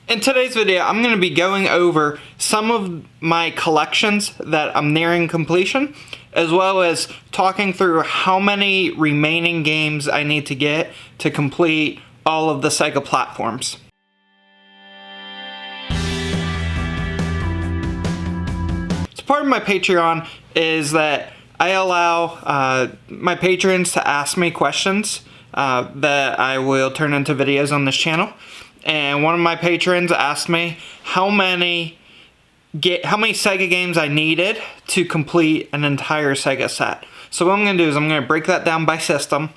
In today's video, I'm going to be going over some of my collections that I'm nearing completion, as well as talking through how many remaining games I need to get to complete all of the Sega platforms. So part of my Patreon is that I allow my patrons to ask me questions that I will turn into videos on this channel. And one of my patrons asked me how many Sega games I needed to complete an entire Sega set. So what I'm going to do is I'm going to break that down by system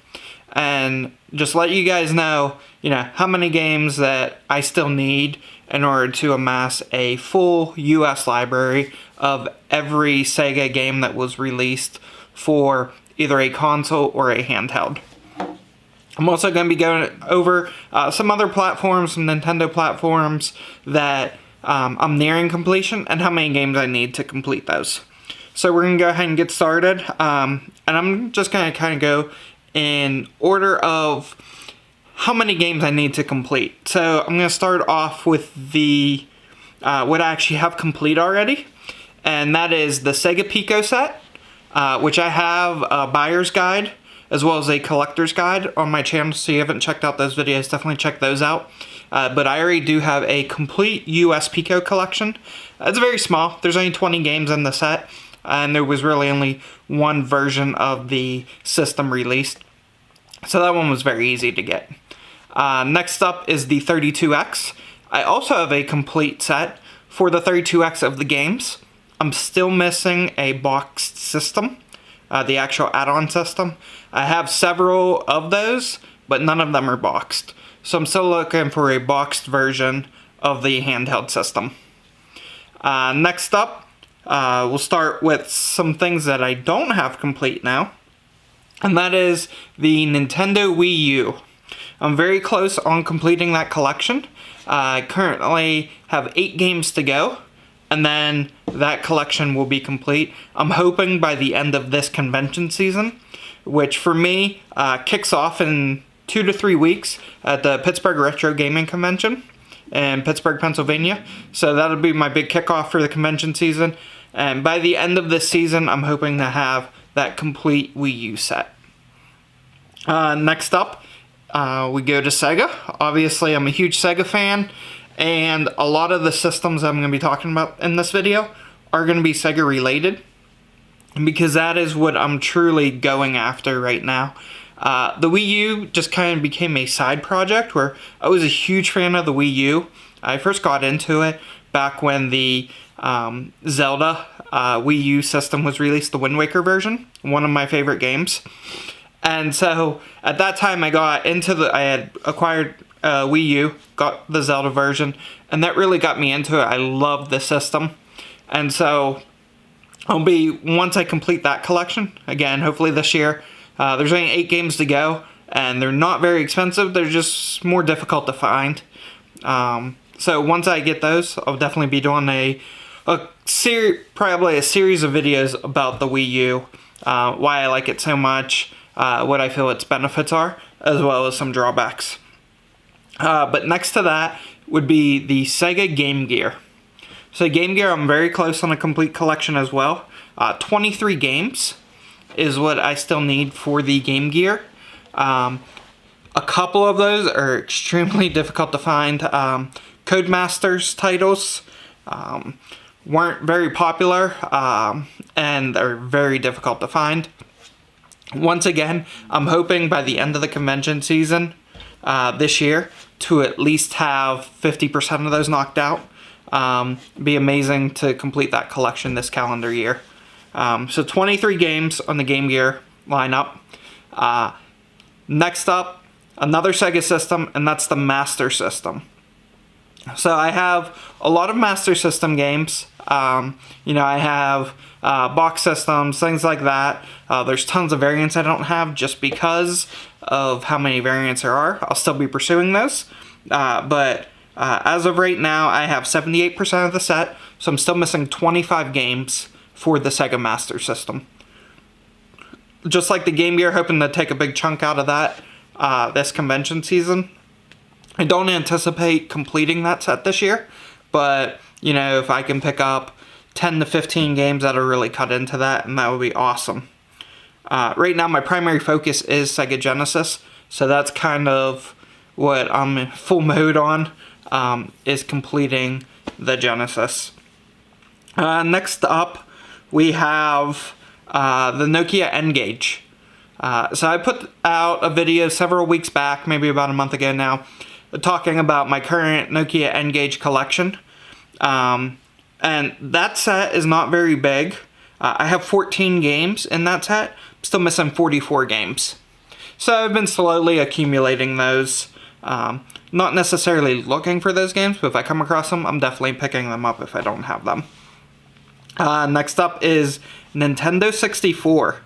and just let you guys know, how many games that I still need in order to amass a full US library of every Sega game that was released for either a console or a handheld. I'm also going to be going over some other platforms, some Nintendo platforms that I'm nearing completion and how many games I need to complete those. So we're going to go ahead and get started. And I'm just going to kind of go in order of how many games I need to complete. So I'm going to start off with the what I actually have complete already. And that is the Sega Pico set, which I have a buyer's guide as well as a collector's guide on my channel. So if you haven't checked out those videos, definitely check those out. But I already do have a complete US Pico collection. It's very small. There's only 20 games in the set, and there was really only one version of the system released. So that one was very easy to get. Next up is the 32X. I also have a complete set for the 32X of the games. I'm still missing a boxed system. The actual add-on system. I have several of those, but none of them are boxed. So I'm still looking for a boxed version of the handheld system. Next up, we'll start with some things that I don't have complete now, and that is the Nintendo Wii U. I'm very close on completing that collection. I currently have 8 games to go, and then that collection will be complete. I'm hoping by the end of this convention season, which for me kicks off in 2 to 3 weeks at the Pittsburgh Retro Gaming Convention in Pittsburgh, Pennsylvania. So that'll be my big kickoff for the convention season. And by the end of this season, I'm hoping to have that complete Wii U set. Next up, we go to Sega. Obviously, I'm a huge Sega fan. And a lot of the systems I'm going to be talking about in this video are going to be Sega related, because that is what I'm truly going after right now. The Wii U just kind of became a side project where I was a huge fan of the Wii U. I first got into it back when the Zelda Wii U system was released, the Wind Waker version, one of my favorite games. And so at that time I had acquired Wii U, got the Zelda version, and that really got me into it. I love the system. And so once I complete that collection, again, hopefully this year, there's only 8 games to go, and they're not very expensive, they're just more difficult to find. So once I get those, I'll definitely be doing probably a series of videos about the Wii U, why I like it so much, what I feel its benefits are, as well as some drawbacks. But next to that would be the Sega Game Gear. So Game Gear, I'm very close on a complete collection as well. 23 games is what I still need for the Game Gear. A couple of those are extremely difficult to find. Codemasters titles weren't very popular, and are very difficult to find. Once again, I'm hoping by the end of the convention season this year to at least have 50% of those knocked out. Be amazing to complete that collection this calendar year. So 23 games on the Game Gear lineup. Next up, another Sega system, and that's the Master System. So I have a lot of Master System games. I have box systems, things like that. There's tons of variants I don't have just because of how many variants there are. I'll still be pursuing those. But as of right now, I have 78% of the set, so I'm still missing 25 games for the Sega Master System. Just like the Game Gear, hoping to take a big chunk out of that this convention season. I don't anticipate completing that set this year, but, you know, if I can pick up 10 to 15 games, that'll really cut into that, and that would be awesome. Right now, my primary focus is Sega Genesis, so that's kind of what I'm in full mode on, is completing the Genesis. Next up, we have the Nokia N-Gage. So I put out a video several weeks back, maybe about a month ago now, talking about my current Nokia N-Gage collection. And that set is not very big. I have 14 games in that set. I'm still missing 44 games. So I've been slowly accumulating those. Not necessarily looking for those games, but if I come across them, I'm definitely picking them up if I don't have them. Next up is Nintendo 64.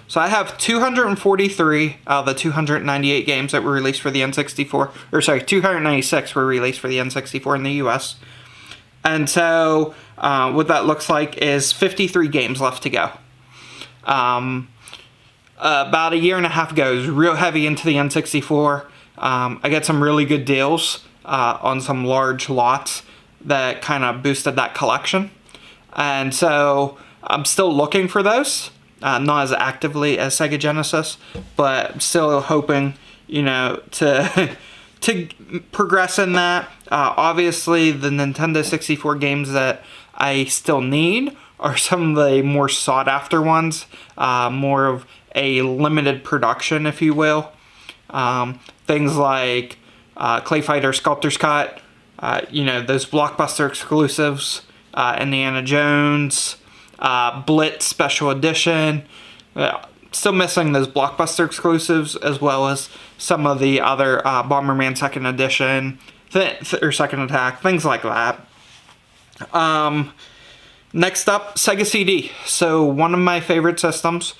So I have 243 out of the 298 games that were released for the N64. Or sorry, 296 were released for the N64 in the US. And so what that looks like is 53 games left to go. About a year and a half ago, I was real heavy into the N64. I got some really good deals on some large lots that kind of boosted that collection. And so I'm still looking for those. Not as actively as Sega Genesis, but I'm still hoping, you know, to progress in that. Obviously, the Nintendo 64 games that I still need are some of the more sought-after ones, more of a limited production, if you will. Things like Clay Fighter Sculptor's Cut, you know, those Blockbuster exclusives, Indiana Jones, Blitz Special Edition. Still missing those Blockbuster exclusives, as well as some of the other Bomberman Second Edition, or Second Attack, things like that. Next up, Sega CD. So one of my favorite systems,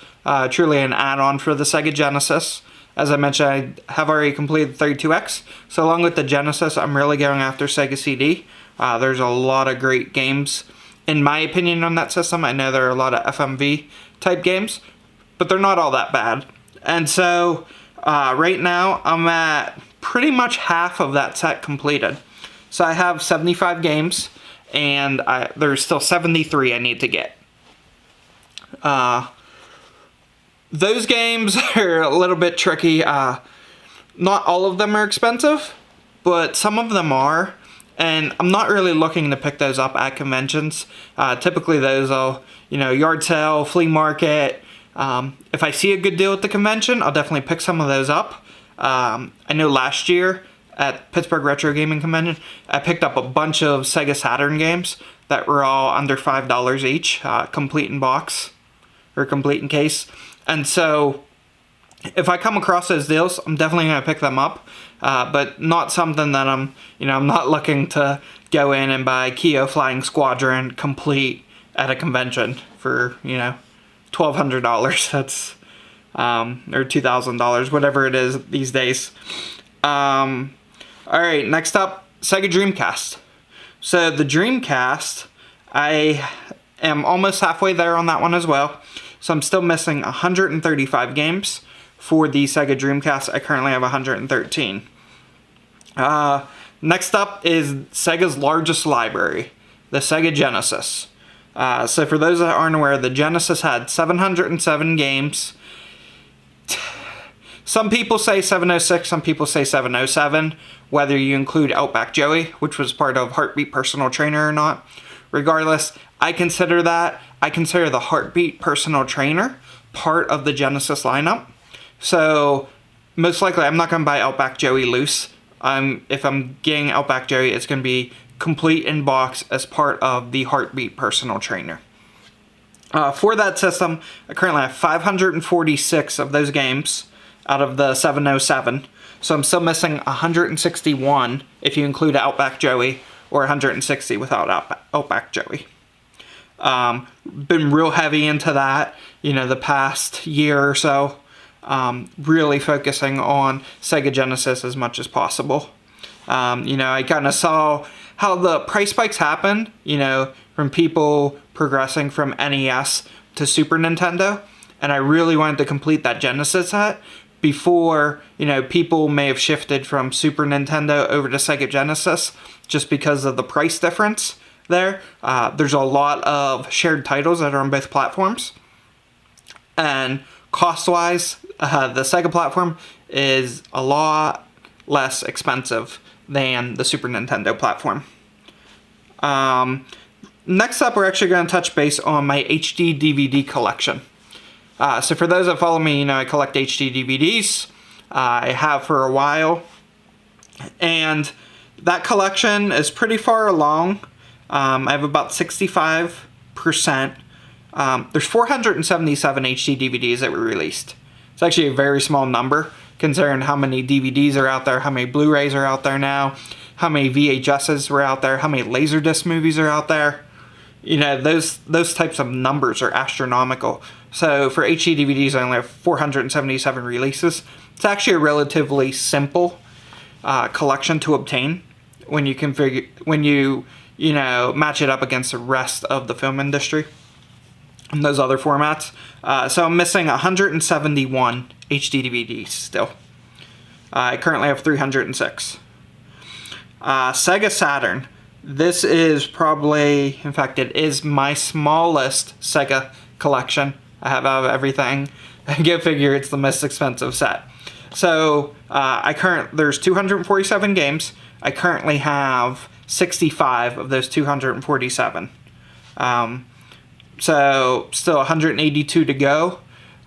truly an add-on for the Sega Genesis. As I mentioned, I have already completed 32X. So along with the Genesis, I'm really going after Sega CD. There's a lot of great games, in my opinion, on that system. I know there are a lot of FMV type games, but they're not all that bad. And so right now I'm at pretty much half of that set completed. So I have 75 games, and there's still 73 I need to get. Those games are a little bit tricky. Not all of them are expensive, but some of them are. And I'm not really looking to pick those up at conventions. Typically those will, you know, yard sale, flea market. If I see a good deal at the convention, I'll definitely pick some of those up. I know last year at Pittsburgh Retro Gaming Convention, I picked up a bunch of Sega Saturn games that were all under $5 each, complete in box, or complete in case. And so if I come across those deals, I'm definitely going to pick them up, but not something that I'm not looking to go in and buy Kyo Flying Squadron complete at a convention for, you know, $1,200. That's, or $2,000, whatever it is these days. All right, next up, Sega Dreamcast. So the Dreamcast, I am almost halfway there on that one as well. So I'm still missing 135 games for the Sega Dreamcast. I currently have 113. Next up is Sega's largest library, the Sega Genesis. So for those that aren't aware, the Genesis had 707 games. Some people say 706, some people say 707, whether you include Outback Joey, which was part of Heartbeat Personal Trainer or not. Regardless, I consider the Heartbeat Personal Trainer part of the Genesis lineup. So most likely I'm not going to buy Outback Joey loose. If I'm getting Outback Joey, it's going to be complete in box as part of the Heartbeat Personal Trainer. For that system, I currently have 546 of those games out of the 707. So I'm still missing 161 if you include Outback Joey, or 160 without Outback Joey. Been real heavy into that, you know, the past year or so. Really focusing on Sega Genesis as much as possible. You know, I kind of saw how the price spikes happened, you know, from people progressing from NES to Super Nintendo. And I really wanted to complete that Genesis set, before, people may have shifted from Super Nintendo over to Sega Genesis just because of the price difference there. There's a lot of shared titles that are on both platforms. And cost-wise, the Sega platform is a lot less expensive than the Super Nintendo platform. Next up, we're actually going to touch base on my HD DVD collection. So for those that follow me, I collect HD DVDs. I have for a while. And that collection is pretty far along. I have about 65%. There's 477 HD DVDs that were released. It's actually a very small number considering how many DVDs are out there, how many Blu-rays are out there now, how many VHSs were out there, how many Laserdisc movies are out there. Those types of numbers are astronomical. So for HD DVDs, I only have 477 releases. It's actually a relatively simple collection to obtain when you match it up against the rest of the film industry and those other formats. So I'm missing 171 HD DVDs still. I currently have 306. Sega Saturn. This is probably, in fact, it is my smallest Sega collection. I have out of everything. I go figure it's the most expensive set. So there's 247 games. I currently have 65 of those 247. So still 182 to go.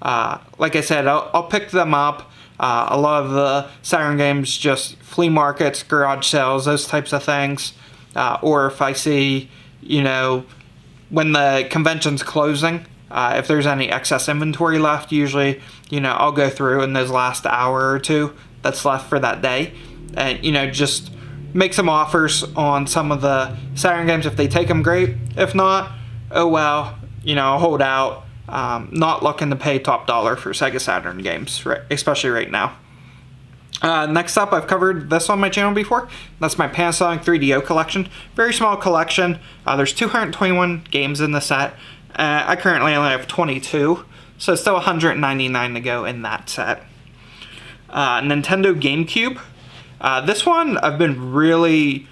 Like I said, I'll pick them up. A lot of the Saturn games, just flea markets, garage sales, those types of things. Or if I see, when the convention's closing, if there's any excess inventory left, usually, I'll go through in those last hour or two that's left for that day. And, just make some offers on some of the Saturn games. If they take them, great. If not, oh well, I'll hold out. Not looking to pay top dollar for Sega Saturn games, especially right now. Next up, I've covered this on my channel before. That's my Panasonic 3DO collection. Very small collection. There's 221 games in the set. I currently only have 22, so still 199 to go in that set. Nintendo GameCube. This one I've been really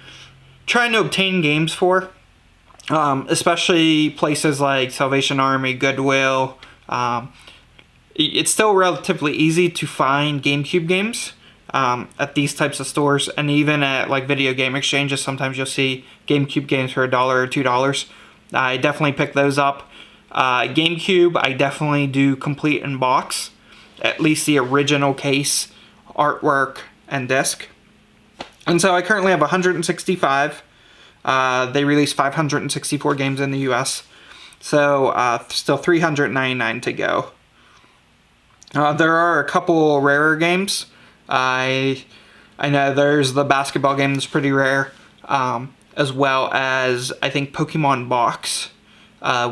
trying to obtain games for, especially places like Salvation Army, Goodwill. It's still relatively easy to find GameCube games at these types of stores, and even at like video game exchanges, sometimes you'll see GameCube games for $1 or $2. I definitely pick those up. GameCube, I definitely do complete in box, at least the original case, artwork, and disc. And so I currently have 165. They released 564 games in the US, so still 399 to go. There are a couple rarer games. I know there's the basketball game that's pretty rare, as well as I think Pokemon Box,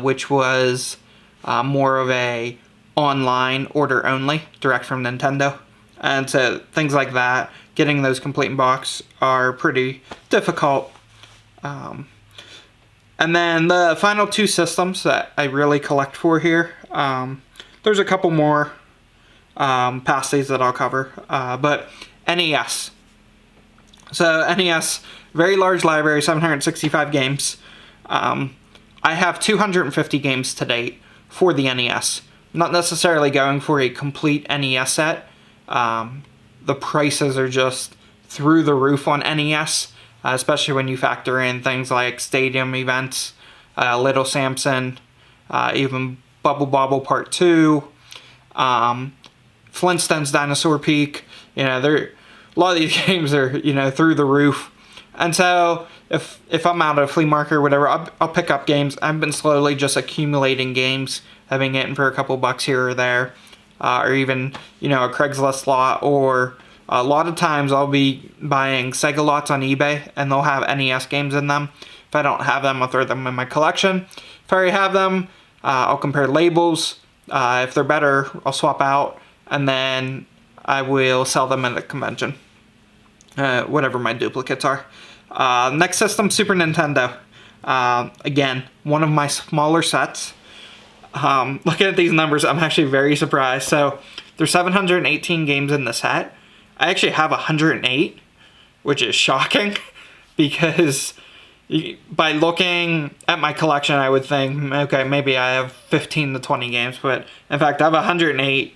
which was more of a online order only, direct from Nintendo. And so things like that, getting those complete in box are pretty difficult. And then the final two systems that I really collect for here, there's a couple more past these that I'll cover, but NES. So NES, very large library, 765 games. I have 250 games to date for the NES. Not necessarily going for a complete NES set. The prices are just through the roof on NES, especially when you factor in things like stadium events, Little Samson, even Bubble Bobble Part 2, Flintstones Dinosaur Peak. A lot of these games are, through the roof. And so if I'm out at a flea market or whatever, I'll pick up games. I've been slowly just accumulating games, having it in for a couple bucks here or there, or even, a Craigslist lot, or a lot of times I'll be buying Sega lots on eBay and they'll have NES games in them. If I don't have them, I'll throw them in my collection. If I already have them, I'll compare labels. If they're better, I'll swap out, and then I will sell them at a convention, whatever my duplicates are. Next system, Super Nintendo. Again, one of my smaller sets. Looking at these numbers, I'm actually very surprised. So There's 718 games in the set. I actually have 108, which is shocking because by looking at my collection, I would think, okay, maybe I have 15 to 20 games, but in fact, I have 108,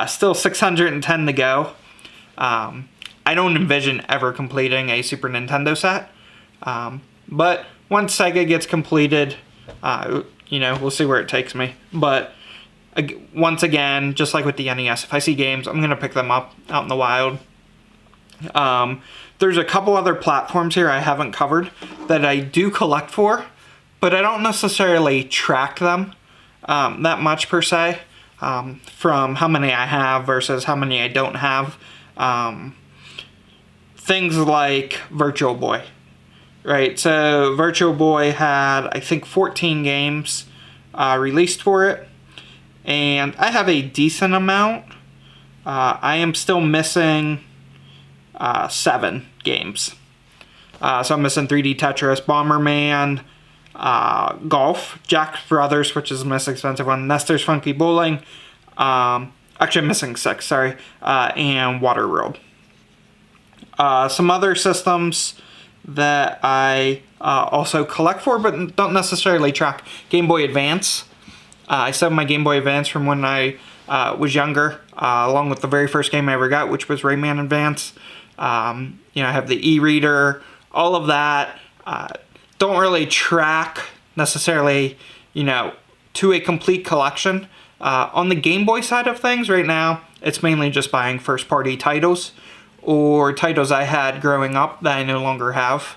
still 610 to go. I don't envision ever completing a Super Nintendo set, but once Sega gets completed, you know, we'll see where it takes me. But once again, just like with the NES, if I see games, I'm going to pick them up out in the wild. There's a couple other platforms here I haven't covered that I do collect for, but I don't necessarily track them that much per se, from how many I have versus how many I don't have. Things like Virtual Boy, right? So Virtual Boy had, I think, 14 games released for it, and I have a decent amount. I am still missing 7 games. So I'm missing 3D Tetris, Bomberman, Golf, Jack Brothers, which is the most expensive one, Nestor's Funky Bowling, actually I'm missing 6, sorry, and Waterworld. Some other systems that I also collect for but don't necessarily track. Game Boy Advance. I still have my Game Boy Advance from when I was younger, along with the very first game I ever got, which was Rayman Advance. You know, I have the e-reader, all of that. Don't really track necessarily, you know, to a complete collection. On the Game Boy side of things right now, it's mainly just buying first-party titles or titles I had growing up that I no longer have.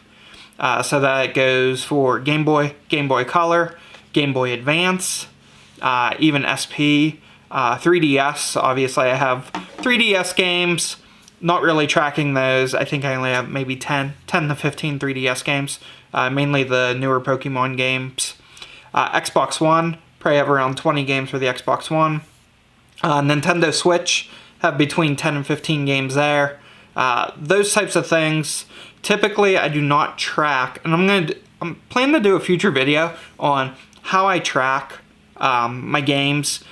So that goes for Game Boy, Game Boy Color, Game Boy Advance, even SP, 3DS. Obviously, I have 3DS games. Not really tracking those. I think I only have maybe 10 to 15 3DS games, mainly the newer Pokemon games. Xbox One, probably have around 20 games for the Xbox One. Nintendo Switch, have between 10 and 15 games there. Those types of things, typically I do not track, and I'm planning to do a future video on how I track my games,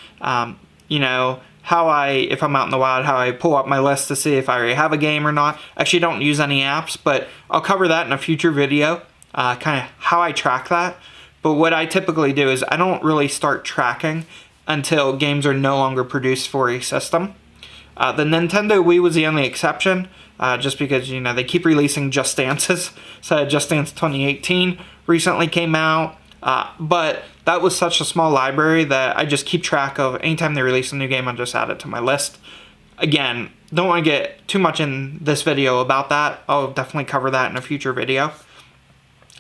you know, if I'm out in the wild, how I pull up my list to see if I already have a game or not. Actually, don't use any apps, but I'll cover that in a future video, kind of how I track that. But what I typically do is I don't really start tracking until games are no longer produced for a system. The Nintendo Wii was the only exception, just because, you know, they keep releasing Just Dances. So Just Dance 2018 recently came out, but that was such a small library that I just keep track of. Anytime they release a new game, I just add it to my list. Again, don't want to get too much in this video about that. I'll definitely cover that in a future video.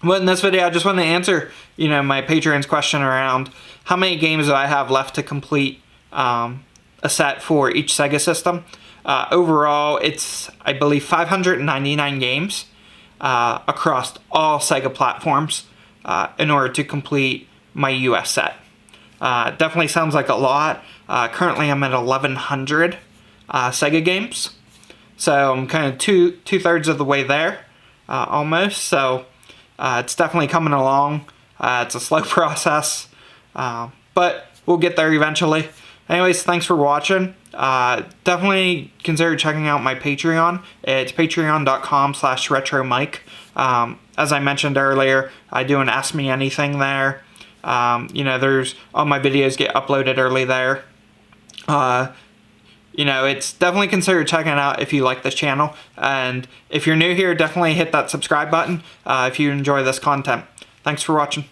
But in this video, I just want to answer, you know, my Patreon's question around how many games do I have left to complete a set for each Sega system. Overall, it's, I believe, 599 games across all Sega platforms in order to complete my US set. Definitely sounds like a lot. Currently, I'm at 1,100 Sega games. So I'm kind of two-thirds of the way there, almost. So it's definitely coming along. It's a slow process, but we'll get there eventually. Anyways, thanks for watching. Definitely consider checking out my Patreon. It's patreon.com/retromike. As I mentioned earlier, I do an Ask Me Anything there. You know, all my videos get uploaded early there. You know, it's definitely consider checking it out if you like this channel. And if you're new here, definitely hit that subscribe button if you enjoy this content. Thanks for watching.